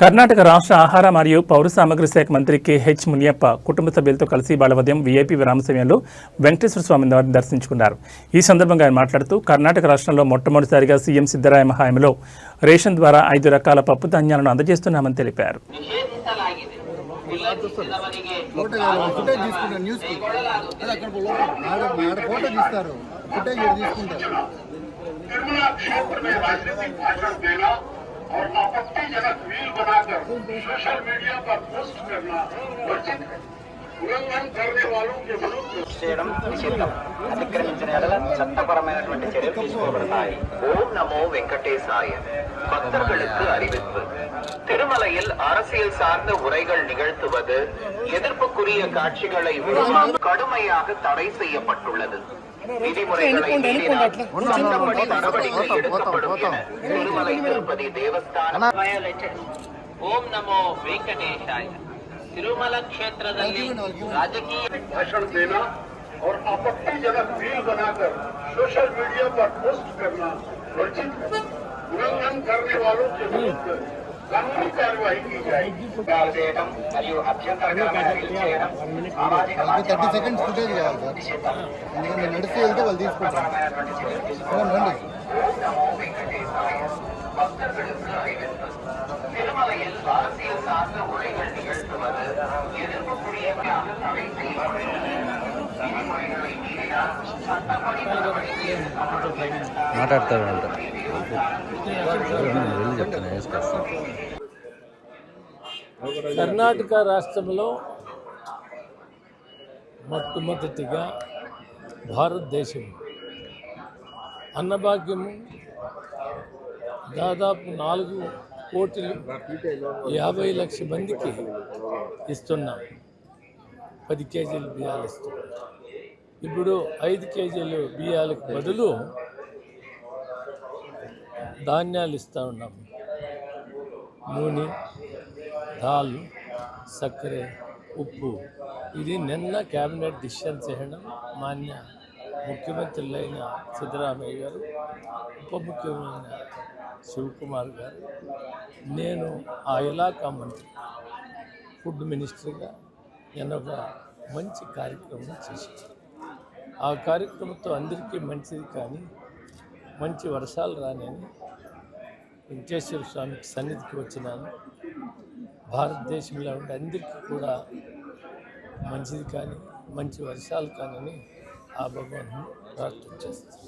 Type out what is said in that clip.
కర్ణాటక రాష్ట్ర ఆహార మరియు పౌర సామగ్రి శాఖ మంత్రి కెహెచ్ మునియప్ప కుటుంబ సభ్యులతో కలిసి బాల ఉదయం వీఐపీ విరామ సమయంలో వెంకటేశ్వర స్వామి వారిని దర్శించుకున్నారు. ఈ సందర్భంగా ఆయన మాట్లాడుతూ కర్ణాటక రాష్ట్రంలో మొట్టమొదటిసారిగా సీఎం సిద్ధరామయ్య హయాంలో రేషన్ ద్వారా 5 రకాల పప్పు ధాన్యాలను అందజేస్తున్నామని తెలిపారు. और आपत्तिजनक रील बनाकर सोशल मीडिया पर पोस्ट करना वर्जित है। उल्लंघन करने वालों के विरुद्ध చేయడం నిషిద్ధం. అతిక్రమించిన ఎడల చట్టపరమైనటువంటి చర్యలు తీసుకోబడతాయి. ఓం నమో వెంకటేశాయ. பக்தர்களுக்கு அறிவிப்பு. திருமலையில் அரசியல் சார்ந்த உரைகள் நிகழ்த்துவது எதிர்ப்புக்குரிய காட்சிகளை கடுமையாக தடை செய்யப்பட்டுள்ளது. விதிமுறைகளை மீறினால் சட்டப்படி நடவடிக்கை எடுக்கப்படும் என திருமலை திருப்பதி தேவಸ್ಥಾನ ಓಂ ನಮೋ ವೆಂಕಟೇಶಾಯ. ತಿರುಮಲ ಕ್ಷೇತ್ರದಲ್ಲಿ ರಾಜಕೀಯ ಭಾಷಣ देना और आपत्तिजनक रील बनाकर सोशल मीडिया पर पोस्ट करना वर्जित है। उल्लंघन करने वालों के विरुद्ध कानूनी कार्यवाही की जाएगी. చేయడం మరియు అభ్యంతరకరమైన రీల్ చేయడం సామాజిక 30 సెకండ్స్ ఫుటేజ్ కావాలి సార్. నేను నడిచి వెళ్తే వాళ్ళు తీసుకుంటారు. திருமலையில் அரசியல் சார்ந்த உரைகள் நிகழ்த்துவது எதிர்ப்புக்குரியவையாக தடை செய்யப்படுகிறது. விதிமுறைகளை மீறினால் சட்டப்படி நடவடிக்கை కర్ణాటక రాష్ట్రంలో మొట్టమొదటిగా భారతదేశం అన్నభాగ్యము దాదాపు 4,50,00,000 మందికి ఇస్తున్నాం. 10 కేజీలు బియ్యాలు ఇస్తున్నాం. ఇప్పుడు 5 కేజీలు బియ్యాలకు బదులు ధాన్యాలు ఇస్తూ ఉన్నాము. నూనె, దాల్, చక్కెర, ఉప్పు. ఇది నిన్న క్యాబినెట్ డిసిషన్ చేయడం మాన్య ముఖ్యమంత్రులైన సిద్ధరామయ్య గారు, ఉప ముఖ్యమైన శివకుమార్ గారు, నేను ఆ ఇలాకా మంత్రి ఫుడ్ మినిస్టర్గా నేను ఒక మంచి కార్యక్రమం చేశాను. ఆ కార్యక్రమంతో అందరికీ మంచిది కానీ మంచి వర్షాలు రానని వెంకటేశ్వర స్వామికి సన్నిధికి వచ్చినాను. భారతదేశంలో ఉండే అందరికీ కూడా మంచిది కానీ మంచి వర్షాలు కానని ఆ భగవాను ప్రార్థన చేస్తాను.